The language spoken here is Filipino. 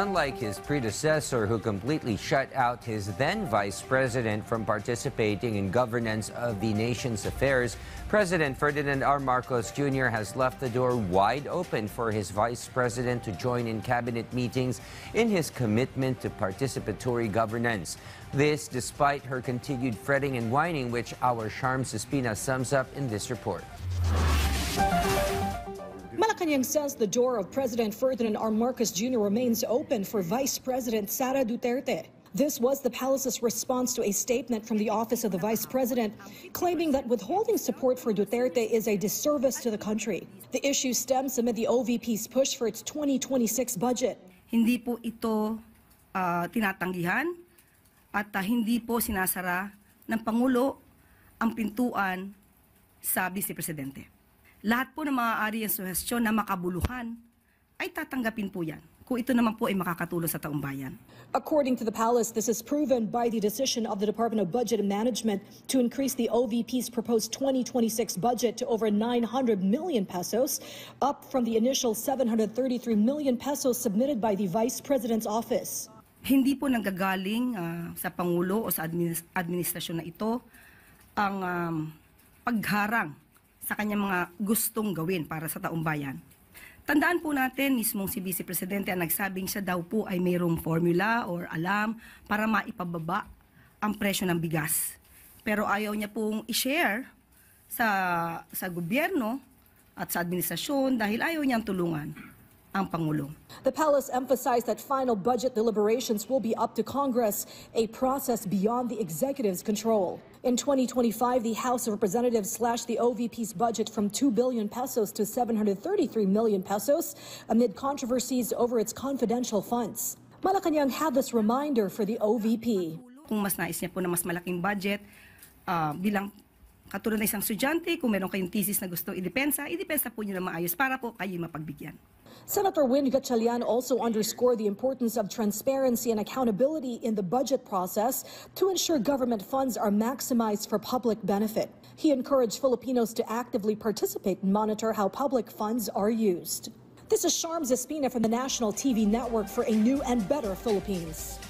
Unlike his predecessor, who completely shut out his then vice president from participating in governance of the nation's affairs, President Ferdinand R. Marcos Jr. has left the door wide open for his vice president to join in cabinet meetings in his commitment to participatory governance. This despite her continued fretting and whining, which our Sharms Espina sums up in this report. Malacanang says the door of President Ferdinand R. Marcos Jr. remains open for Vice President Sara Duterte. This was the palace's response to a statement from the office of the Vice President, claiming that withholding support for Duterte is a disservice to the country. The issue stems amid the OVP's push for its 2026 budget. Hindi po ito tinatanggihan at hindi po sinasara ng Pangulo ang pintuan sa Vice Presidente. Lahat po ng maaari ang suhestyon na makabuluhan ay tatanggapin po yan kung ito naman po ay makakatulong sa taong bayan. According to the palace, this is proven by the decision of the Department of Budget and Management to increase the OVP's proposed 2026 budget to over 900 million pesos, up from the initial 733 million pesos submitted by the Vice President's office. Hindi po nanggagaling sa Pangulo o sa administrasyon na ito ang pagharang sa kanyang mga gustong gawin para sa taong bayan. Tandaan po natin, mismong si Vice Presidente ang nagsabing siya daw po ay mayroong formula or alam para maipababa ang presyo ng bigas. Pero ayaw niya pong i-share sa gobyerno at sa administrasyon dahil ayaw niyang tulungan ang Pangulo. The palace emphasized that final budget deliberations will be up to Congress, a process beyond the executive's control. In 2025, the House of Representatives slashed the OVP's budget from 2 billion pesos to 733 million pesos amid controversies over its confidential funds. Malacanang had this reminder for the OVP. Kung mas nais niya po na mas malaking budget, bilang katulad ng isang estudyante, kung meron kayong thesis na gusto idepensa po niyo na maayos para po kayo mapagbigyan. Senator Win Gatchalian also underscored the importance of transparency and accountability in the budget process to ensure government funds are maximized for public benefit. He encouraged Filipinos to actively participate and monitor how public funds are used. This is Sharms Espina from the National TV Network for a new and better Philippines.